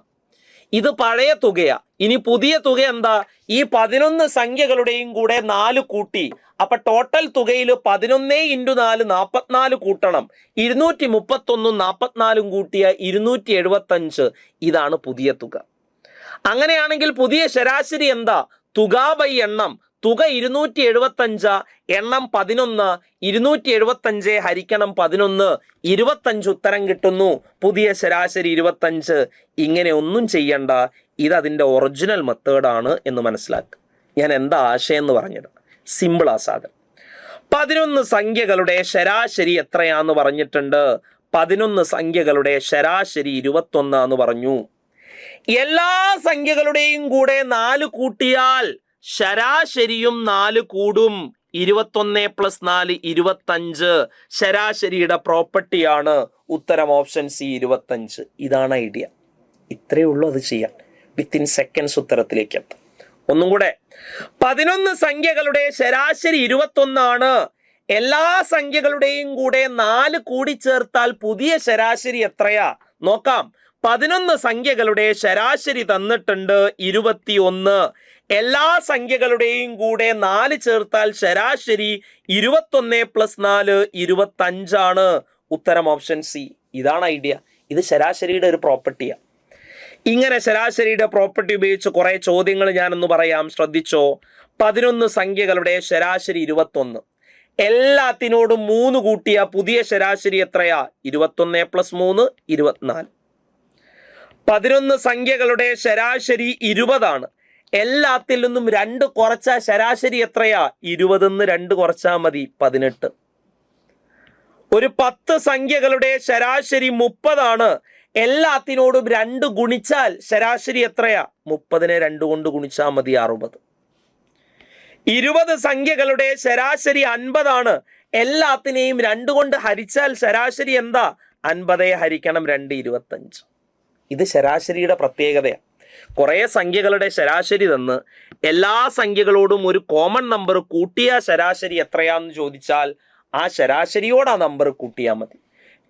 ഇത് പഴയ തുകയാ. ഇനി പുതിയ തുക എന്താ? ഈ 11 സംഖ്യകളുടെയും കൂടെ 4 കൂട്ടി. അപ്പൊ ടോട്ടൽ തുകയിൽ 11 ഇൻറ്റു 4 44 കൂട്ടണം. 231 44 കൂട്ടിയ 275. ഇതാണ് പുതിയ തുക. അങ്ങനെയാണെങ്കിൽ പുതിയ ശരാശരി എന്താ? തുക ബൈ എണ്ണം. തുക 275, എണ്ണം 11, 275 ഹരിക്കണം 11, 25 ഉത്തരം കിട്ടുന്നു. പുതിയ ശരാശരി 25. ഇങ്ങനെ ഒന്നും ചെയ്യണ്ട, ഇതതിൻ്റെ ഒറിജിനൽ മെത്തേഡാണ് എന്ന് മനസ്സിലാക്കുക. ഞാൻ എന്താ ആശയം എന്ന് പറഞ്ഞത്? സിമ്പിളാ സാധനം. 11 സംഖ്യകളുടെ ശരാശരി എത്രയാന്ന് പറഞ്ഞിട്ടുണ്ട്. 11 സംഖ്യകളുടെ ശരാശരി 21 എന്ന് പറഞ്ഞു. എല്ലാ സംഖ്യകളുടെയും കൂടെ 4 കൂട്ടിയാൽ ശരാശരിയും 4 കൂടും. 21 പ്ലസ് 4 25. ശരാശരിയുടെ പ്രോപ്പർട്ടിയാണ്. ഉത്തരം ഓപ്ഷൻ സി 25. ഇതാണ് ഐഡിയ. ഇത്രയേ ഉള്ളൂ അത് ചെയ്യാൻ. വിത്തിൻ സെക്കൻഡ്സ് ഉത്തരത്തിലേക്ക് എത്താം. ഒന്നും കൂടെ, 11 സംഖ്യകളുടെ ശരാശരി 21 ആണ്. എല്ലാ സംഖ്യകളുടെയും കൂടെ 4 കൂടി ചേർത്താൽ പുതിയ ശരാശരി എത്രയാ? നോക്കാം. 11 സംഖ്യകളുടെ ശരാശരി തന്നിട്ടുണ്ട് 21. എല്ലാ സംഖ്യകളുടെയും കൂടെ 4 ചേർത്താൽ ശരാശരി 21 പ്ലസ് 4 25 ആണ്. ഉത്തരം ഓപ്ഷൻ സി. ഇതാണ് ഐഡിയ. ഇത് ശരാശരിയുടെ ഒരു പ്രോപ്പർട്ടിയാണ്. ഇങ്ങനെ ശരാശരിയുടെ പ്രോപ്പർട്ടി ഉപയോഗിച്ച് കുറെ ചോദ്യങ്ങൾ ഞാനൊന്ന് പറയാം, ശ്രദ്ധിച്ചോ. 11 സംഖ്യകളുടെ ശരാശരി 21. എല്ലാത്തിനോടും 3 കൂട്ടിയ പുതിയ ശരാശരി എത്രയാ? 21 പ്ലസ് 3 24. 11 സംഖ്യകളുടെ ശരാശരി 20 ആണ്. എല്ലാത്തിൽ നിന്നും 2 കുറച്ച ശരാശരി എത്രയാ? 20 2 കുറച്ചാൽ മതി 18. ഒരു 10 സംഖ്യകളുടെ ശരാശരി 30 ആണ്. എല്ലാത്തിനോടും 2 ഗുണിച്ചാൽ ശരാശരി എത്രയാ? 30നെ 2 കൊണ്ട് ഗുണിച്ചാൽ മതി 60. 20 സംഖ്യകളുടെ ശരാശരി 50 ആണ്. എല്ലാത്തിനെയും 2 കൊണ്ട് ഹരിച്ചാൽ ശരാശരി എന്താ? 50 ഹരിക്കണം 2 25. ഇത് ശരാശരിയുടെ പ്രത്യേകതയാണ്. കുറേ സംഖ്യകളുടെ ശരാശരി തന്ന് എല്ലാ സംഖ്യകളോടും ഒരു കോമൺ നമ്പർ കൂട്ടിയ ശരാശരി എത്രയാന്ന് ചോദിച്ചാൽ ആ ശരാശരിയോട് ആ നമ്പർ കൂട്ടിയാൽ മതി.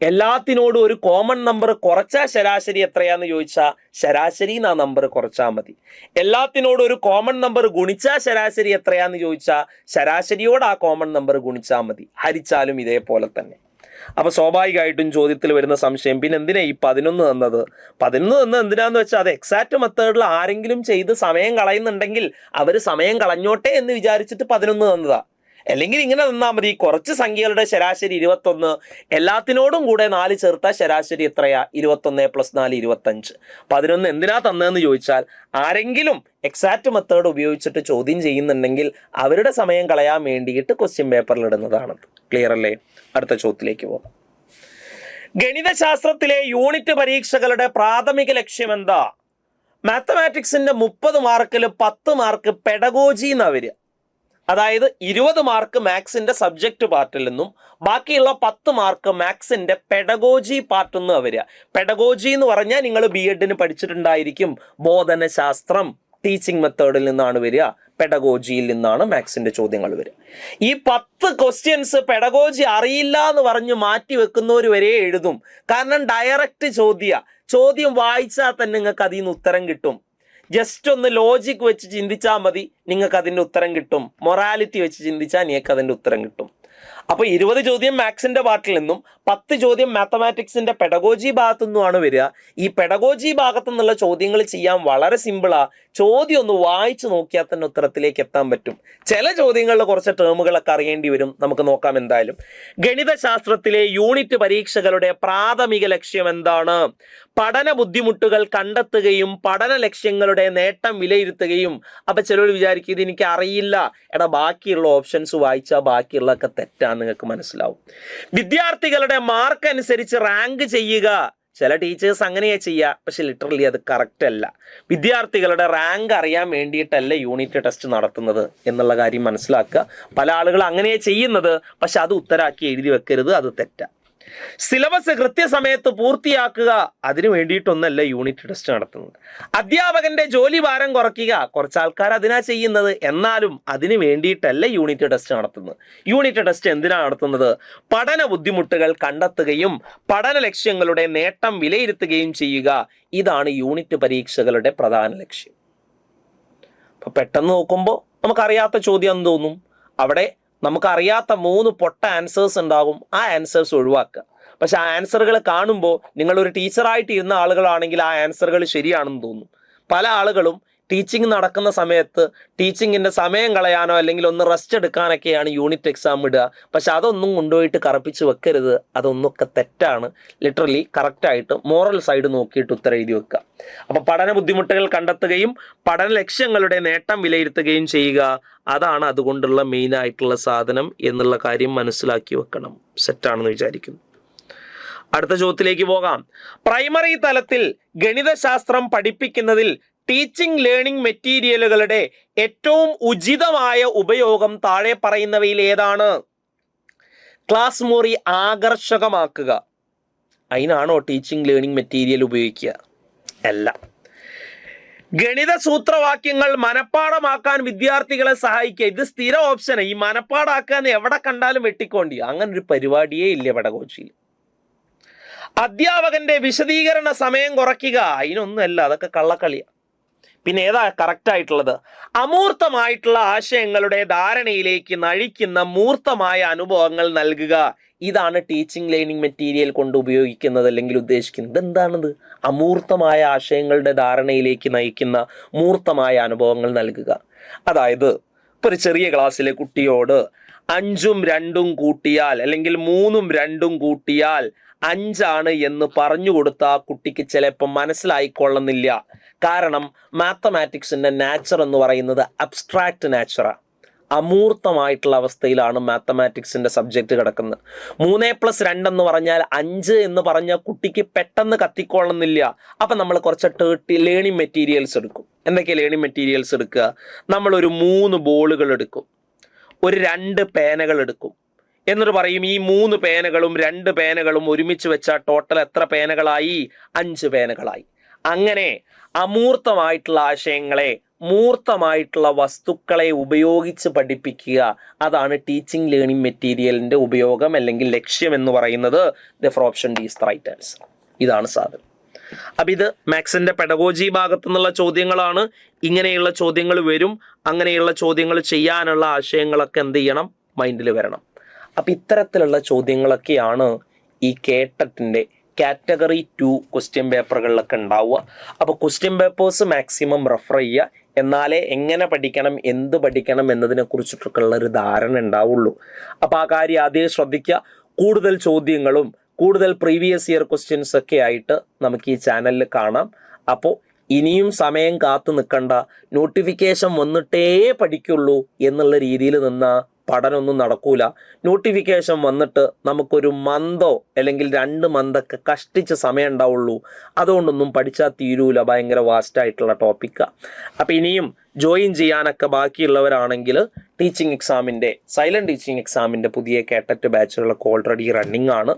എല്ലാത്തിനോടും ഒരു കോമൺ നമ്പർ കുറച്ചാൽ ശരാശരി എത്രയാന്ന് ചോദിച്ചാൽ ശരാശരി ആ നമ്പർ കുറച്ചാൽ മതി. എല്ലാത്തിനോടും ഒരു കോമൺ നമ്പർ ഗുണിച്ചാൽ ശരാശരി എത്രയാന്ന് ചോദിച്ചാൽ ശരാശരിയോട് ആ കോമൺ നമ്പർ ഗുണിച്ചാൽ മതി. ഹരിച്ചാലും ഇതേപോലെ തന്നെ. അപ്പോൾ സ്വാഭാവികമായിട്ടും ചോദ്യത്തിൽ വരുന്ന സംശയം, പിന്നെ എന്തിനാ ഈ 11 തന്നത്? 11 തന്നത് എന്തിനാന്ന് വെച്ചാൽ അത് എക്സാക്റ്റ് മെത്തേഡിൽ ആരെങ്കിലും ചെയ്ത് സമയം കളയുന്നുണ്ടെങ്കിൽ അവർ സമയം കളഞ്ഞോട്ടെ എന്ന് വിചാരിച്ചിട്ട് 11 തന്നതാ. അല്ലെങ്കിൽ ഇങ്ങനെ തന്നാൽ മതി, കുറച്ച് സംഖ്യകളുടെ ശരാശരി 21, എല്ലാത്തിനോടും കൂടെ 4 ചേർത്താൽ ശരാശരി എത്രയാ? 21 + 4 25. 11 എന്തിനാ തന്നതെന്ന് ചോദിച്ചാൽ ആരെങ്കിലും എക്സാക്റ്റ് മെത്തേഡ് ഉപയോഗിച്ചിട്ട് ചോദ്യം ചെയ്യുന്നുണ്ടെങ്കിൽ അവരുടെ സമയം കളയാൻ വേണ്ടിയിട്ട് ക്വസ്റ്റ്യൻ പേപ്പറിൽ ഇടുന്നതാണ്. ക്ലിയർ അല്ലേ? അടുത്ത ചോദ്യത്തിലേക്ക് പോകാം. ഗണിതശാസ്ത്രത്തിലെ യൂണിറ്റ് പരീക്ഷകളുടെ പ്രാഥമിക ലക്ഷ്യം എന്താ? മാത്തമാറ്റിക്സിന്റെ 30 മാർക്കിൽ 10 മാർക്ക് പെഡഗോജി എന്നാ വരിക. അതായത് 20 മാർക്ക് മാത്സിന്റെ സബ്ജക്റ്റ് പാർട്ടിൽ നിന്നും ബാക്കിയുള്ള 10 മാർക്ക് മാത്സിന്റെ പെഡഗോജി പാർട്ടിൽ നിന്ന് വരിക. പെഡഗോജി എന്ന് പറഞ്ഞാൽ നിങ്ങൾ BEdന് പഠിച്ചിട്ടുണ്ടായിരിക്കും, ബോധനശാസ്ത്രം, ടീച്ചിങ് മെത്തേഡിൽ നിന്നാണ് വരിക. പെഡഗോജിയിൽ നിന്നാണ് മാത്സിന്റെ ചോദ്യങ്ങൾ വരിക. ഈ 10 ക്വസ്റ്റ്യൻസ് പെഡഗോജി അറിയില്ല എന്ന് പറഞ്ഞ് മാറ്റി വെക്കുന്നവർ വരെ എഴുതും. കാരണം ഡയറക്റ്റ് ചോദ്യം വായിച്ചാൽ തന്നെ നിങ്ങൾക്ക് അതിൽ നിന്ന് ഉത്തരം കിട്ടും. ജസ്റ്റ് ഒന്ന് ലോജിക് വെച്ച് ചിന്തിച്ചാൽ മതി, നിങ്ങൾക്ക് അതിൻ്റെ ഉത്തരം കിട്ടും. മൊറാലിറ്റി വെച്ച് ചിന്തിച്ചാൽ നിങ്ങൾക്ക് അതിൻ്റെ ഉത്തരം കിട്ടും. അപ്പോൾ 20 ചോദ്യം മാത്സിന്റെ പാർട്ടിൽ നിന്നും 10 ചോദ്യം മാത്തമാറ്റിക്സിന്റെ പെഡഗോജി ഭാഗത്തു നിന്നുമാണ് വരിക. ഈ പെഡഗോജി ഭാഗത്തു നിന്നുള്ള ചോദ്യങ്ങൾ ചെയ്യാൻ വളരെ സിമ്പിളാ. ചോദ്യം ഒന്ന് വായിച്ചു നോക്കിയാൽ തന്നെ ഉത്തരത്തിലേക്ക് എത്താൻ പറ്റും. ചില ചോദ്യങ്ങളിൽ കുറച്ച് ടേമുകളൊക്കെ അറിയേണ്ടി വരും. നമുക്ക് നോക്കാം. എന്തായാലും ഗണിതശാസ്ത്രത്തിലെ യൂണിറ്റ് പരീക്ഷകളുടെ പ്രാഥമിക ലക്ഷ്യം എന്താണ്? പഠന ബുദ്ധിമുട്ടുകൾ കണ്ടെത്തുകയും പഠന ലക്ഷ്യങ്ങളുടെ നേട്ടം വിലയിരുത്തുകയും. അപ്പൊ ചിലർ വിചാരിക്കും ഇത് എനിക്ക് അറിയില്ല. എടാ, ബാക്കിയുള്ള ഓപ്ഷൻസ് വായിച്ചാൽ ബാക്കിയുള്ളതൊക്കെ തെറ്റാന്ന് നിങ്ങൾക്ക് മനസ്സിലാവും. വിദ്യാർത്ഥികളുടെ മാർക്ക് അനുസരിച്ച് റാങ്ക് ചെയ്യുക. ചില ടീച്ചേഴ്സ് അങ്ങനെയാ ചെയ്യുക, പക്ഷെ ലിറ്ററലി അത് കറക്റ്റ് അല്ല. വിദ്യാർത്ഥികളുടെ റാങ്ക് അറിയാൻ വേണ്ടിയിട്ടല്ല യൂണിറ്റ് ടെസ്റ്റ് നടത്തുന്നത് എന്നുള്ള കാര്യം മനസ്സിലാക്കുക. പല ആളുകൾ അങ്ങനെയാ ചെയ്യുന്നത്, പക്ഷെ അത് ഉത്തരാക്കി എഴുതി വെക്കരുത്, അത് തെറ്റാ. സിലബസ് കൃത്യസമയത്ത് പൂർത്തിയാക്കുക, അതിനു വേണ്ടിയിട്ടൊന്നല്ല യൂണിറ്റ് ടെസ്റ്റ് നടത്തുന്നത്. അധ്യാപകന്റെ ജോലി ഭാരം കുറയ്ക്കുക, കുറച്ച് ആൾക്കാർ അതിനാ ചെയ്യുന്നത്, എന്നാലും അതിനു വേണ്ടിയിട്ടല്ല യൂണിറ്റ് ടെസ്റ്റ് നടത്തുന്നത്. യൂണിറ്റ് ടെസ്റ്റ് എന്തിനാണ് നടത്തുന്നത്? പഠന ബുദ്ധിമുട്ടുകൾ കണ്ടെത്തുകയും പഠന ലക്ഷ്യങ്ങളുടെ നേട്ടം വിലയിരുത്തുകയും ചെയ്യുക. ഇതാണ് യൂണിറ്റ് പരീക്ഷകളുടെ പ്രധാന ലക്ഷ്യം. അപ്പൊ പെട്ടെന്ന് നോക്കുമ്പോൾ നമുക്കറിയാത്ത ചോദ്യം എന്ത് തോന്നും? അവിടെ നമുക്കറിയാത്ത 3 പൊട്ട ആൻസേഴ്സ് ഉണ്ടാകും. ആ ആൻസേഴ്സ് ഒഴിവാക്കുക. പക്ഷെ ആ ആൻസറുകൾ കാണുമ്പോൾ നിങ്ങളൊരു ടീച്ചറായിട്ട് ഇരുന്ന ആളുകളാണെങ്കിൽ ആ ആൻസറുകൾ ശരിയാണെന്ന് തോന്നും. പല ആളുകളും ടീച്ചിങ് നടക്കുന്ന സമയത്ത് ടീച്ചിങ്ങിൻ്റെ സമയം കളയാനോ അല്ലെങ്കിൽ ഒന്ന് റെസ്റ്റ് എടുക്കാനൊക്കെയാണ് യൂണിറ്റ് എക്സാം ഇടുക. പക്ഷെ അതൊന്നും കൊണ്ടുപോയിട്ട് കറപ്പിച്ച് വെക്കരുത്. അതൊന്നൊക്കെ തെറ്റാണ്. ലിറ്ററലി കറക്റ്റായിട്ട് മോറൽ സൈഡ് നോക്കിയിട്ട് ഉത്തരം എഴുതി വെക്കുക. അപ്പോൾ പഠന ബുദ്ധിമുട്ടുകൾ കണ്ടെത്തുകയും പഠന ലക്ഷ്യങ്ങളുടെ നേട്ടം വിലയിരുത്തുകയും ചെയ്യുക. അതാണ് അതുകൊണ്ടുള്ള മെയിൻ ആയിട്ടുള്ള സാധനം എന്നുള്ള കാര്യം മനസ്സിലാക്കി വെക്കണം. സെറ്റാണെന്ന് വിചാരിക്കുന്നു. അടുത്ത ചോദ്യത്തിലേക്ക് പോകാം. പ്രൈമറി തലത്തിൽ ഗണിതശാസ്ത്രം പഠിപ്പിക്കുന്നതിൽ ടീച്ചിങ് ലേണിംഗ് മെറ്റീരിയലുകളുടെ ഏറ്റവും ഉചിതമായ ഉപയോഗം താഴെ പറയുന്നവയിൽ ഏതാണ്? ക്ലാസ് മുറി ആകർഷകമാക്കുക. അതിനാണോ ടീച്ചിങ് ലേണിംഗ് മെറ്റീരിയൽ ഉപയോഗിക്കുക? അല്ല. ഗണിത സൂത്രവാക്യങ്ങൾ മനപ്പാടമാക്കാൻ വിദ്യാർത്ഥികളെ സഹായിക്കുക. ഇത് സ്ഥിര ഓപ്ഷന്. ഈ മനപ്പാടാക്കാൻ എവിടെ കണ്ടാലും വെട്ടിക്കോണ്ടി. അങ്ങനെ ഒരു പരിപാടിയേ ഇല്ല പെഡഗോജിയിൽ. അധ്യാപകന്റെ വിശദീകരണ സമയം കുറയ്ക്കുക. അതിനൊന്നുമല്ല, അതൊക്കെ കള്ളക്കളിയാണ്. പിന്നെ ഏതാ കറക്റ്റ് ആയിട്ടുള്ളത്? അമൂർത്തമായിട്ടുള്ള ആശയങ്ങളുടെ ധാരണയിലേക്ക് നയിക്കുന്ന മൂർത്തമായ അനുഭവങ്ങൾ നൽകുക. ഇതാണ് ടീച്ചിങ് ലേണിംഗ് മെറ്റീരിയൽ കൊണ്ട് ഉപയോഗിക്കുന്നത് അല്ലെങ്കിൽ ഉദ്ദേശിക്കുന്നത്. എന്താണത്? അമൂർത്തമായ ആശയങ്ങളുടെ ധാരണയിലേക്ക് നയിക്കുന്ന മൂർത്തമായ അനുഭവങ്ങൾ നൽകുക. അതായത് ഇപ്പോൾ ഒരു ചെറിയ ക്ലാസ്സിലെ കുട്ടിയോട് 5ഉം 2ഉം കൂട്ടിയാൽ അല്ലെങ്കിൽ 3ഉം 2ഉം കൂട്ടിയാൽ 5 എന്ന് പറഞ്ഞു കൊടുത്ത ആ കുട്ടിക്ക് ചിലപ്പോൾ മനസ്സിലായിക്കൊള്ളുന്നില്ല. കാരണം മാത്തമാറ്റിക്സിൻ്റെ നാച്ചർ എന്ന് പറയുന്നത് അബ്സ്ട്രാക്റ്റ് നാച്ചറാണ്. അമൂർത്തമായിട്ടുള്ള അവസ്ഥയിലാണ് മാത്തമാറ്റിക്സിൻ്റെ സബ്ജക്റ്റ് കിടക്കുന്നത്. 3+2 എന്ന് പറഞ്ഞാൽ 5 എന്ന് പറഞ്ഞ കുട്ടിക്ക് പെട്ടെന്ന് കത്തിക്കൊള്ളുന്നില്ല. അപ്പം നമ്മൾ കുറച്ച് ലേണിംഗ് മെറ്റീരിയൽസ് എടുക്കും. എന്തൊക്കെയാണ് ലേണിംഗ് മെറ്റീരിയൽസ് എടുക്കുക? നമ്മളൊരു 3 ബോളുകൾ എടുക്കും, ഒരു 2 പേനകൾ എടുക്കും. എന്നിട്ട് പറയും ഈ 3 പേനകളും 2 പേനകളും ഒരുമിച്ച് വെച്ചാൽ ടോട്ടൽ എത്ര പേനകളായി? 5 പേനകളായി. അങ്ങനെ അമൂർത്തമായിട്ടുള്ള ആശയങ്ങളെ മൂർത്തമായിട്ടുള്ള വസ്തുക്കളെ ഉപയോഗിച്ച് പഠിപ്പിക്കുക, അതാണ് ടീച്ചിങ് ലേണിംഗ് മെറ്റീരിയലിൻ്റെ ഉപയോഗം അല്ലെങ്കിൽ ലക്ഷ്യം എന്ന് പറയുന്നത്. Therefore option D is the right answer. ഇതാണ് സാധനം. അപ്പം ഇത് മാത്സിൻ്റെ പെഡഗോജി ഭാഗത്തു നിന്നുള്ള ചോദ്യങ്ങളാണ്. ഇങ്ങനെയുള്ള ചോദ്യങ്ങൾ വരും. അങ്ങനെയുള്ള ചോദ്യങ്ങൾ ചെയ്യാനുള്ള ആശയങ്ങളൊക്കെ എന്ത് ചെയ്യണം? മൈൻഡിൽ വരണം. അപ്പം ഇത്തരത്തിലുള്ള ചോദ്യങ്ങളൊക്കെയാണ് ഈ കേട്ടറ്റിൻ്റെ കാറ്റഗറി 2 ക്വസ്റ്റ്യൻ പേപ്പറുകളിലൊക്കെ ഉണ്ടാവുക. അപ്പോൾ ക്വസ്റ്റ്യൻ പേപ്പേഴ്സ് മാക്സിമം റെഫർ ചെയ്യുക. എന്നാലേ എങ്ങനെ പഠിക്കണം, എന്ത് പഠിക്കണം എന്നതിനെ കുറിച്ചിട്ടൊക്കെയുള്ള ഒരു ധാരണ ഉണ്ടാവുള്ളൂ. അപ്പോൾ ആ കാര്യം ആദ്യം ശ്രദ്ധിക്കുക. കൂടുതൽ ചോദ്യങ്ങളും കൂടുതൽ പ്രീവിയസ് ഇയർ ക്വസ്റ്റ്യൻസ് ഒക്കെ ആയിട്ട് നമുക്ക് ഈ ചാനലിൽ കാണാം. അപ്പോൾ ഇനിയും സമയം കാത്തു നിൽക്കണ്ട, നോട്ടിഫിക്കേഷൻ വന്നിട്ടേ പഠിക്കുള്ളൂ എന്നുള്ള രീതിയിൽ നിന്നാൽ പഠനമൊന്നും നടക്കൂല. നോട്ടിഫിക്കേഷൻ വന്നിട്ട് നമുക്കൊരു മന്തോ അല്ലെങ്കിൽ 2 മന്തൊക്കെ കഷ്ടിച്ച് സമയം ഉണ്ടാവുള്ളൂ. അതുകൊണ്ടൊന്നും പഠിച്ചാൽ തീരൂല. ഭയങ്കര വാസ്റ്റായിട്ടുള്ള ടോപ്പിക്കാണ്. അപ്പം ഇനിയും ജോയിൻ ചെയ്യാനൊക്കെ ബാക്കിയുള്ളവരാണെങ്കിൽ ടീച്ചിങ് എക്സാമിൻ്റെ സൈലൻറ്റ് ടീച്ചിങ് എക്സാമിൻ്റെ പുതിയ കേട്ടറ്റ് ബാച്ചുകളൊക്കെ ഓൾറെഡി റണ്ണിങ് ആണ്.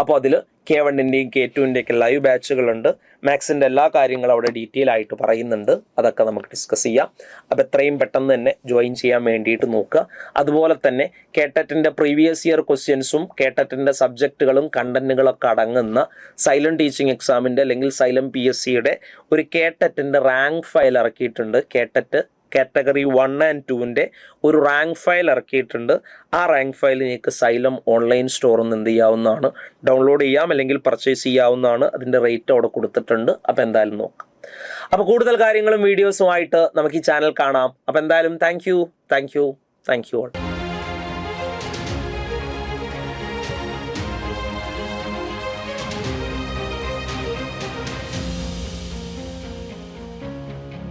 അപ്പോൾ അതിൽ K1-ൻ്റെയും K2-ൻ്റെയൊക്കെ ലൈവ് ബാച്ചുകളുണ്ട്. മാത്സിൻ്റെ എല്ലാ കാര്യങ്ങളും അവിടെ ഡീറ്റെയിൽ ആയിട്ട് പറയുന്നുണ്ട്. അതൊക്കെ നമുക്ക് ഡിസ്കസ് ചെയ്യാം. അപ്പോൾ എത്രയും പെട്ടെന്ന് തന്നെ ജോയിൻ ചെയ്യാൻ വേണ്ടിയിട്ട് നോക്കുക. അതുപോലെ തന്നെ കേട്ടറ്റിൻ്റെ പ്രീവിയസ് ഇയർ ക്വസ്റ്റ്യൻസും കേട്ടറ്റിൻ്റെ സബ്ജക്റ്റുകളും കണ്ടന്റുകളൊക്കെ അടങ്ങുന്ന സൈലൻറ്റ് ടീച്ചിങ് എക്സാമിൻ്റെ അല്ലെങ്കിൽ സൈലം PSCയുടെ ഒരു കേട്ടറ്റിൻ്റെ റാങ്ക് ഫയൽ ഇറക്കിയിട്ടുണ്ട്. കേട്ടറ്റ് കാറ്റഗറി 1 and 2-ൻ്റെ ഒരു റാങ്ക് ഫയൽ ഇറക്കിയിട്ടുണ്ട്. ആ റാങ്ക് ഫയൽ നിങ്ങൾക്ക് സൈലം ഓൺലൈൻ സ്റ്റോറിൽ നിന്ന് എന്ത് ചെയ്യാവുന്നതാണ്, ഡൗൺലോഡ് ചെയ്യാം അല്ലെങ്കിൽ പർച്ചേസ് ചെയ്യാവുന്നതാണ്. അതിൻ്റെ റേറ്റ് അവിടെ കൊടുത്തിട്ടുണ്ട്. അപ്പോൾ എന്തായാലും നോക്കാം. അപ്പോൾ കൂടുതൽ കാര്യങ്ങളും വീഡിയോസുമായിട്ട് നമുക്ക് ഈ ചാനൽ കാണാം. അപ്പോൾ എന്തായാലും താങ്ക് യു ഓൾ.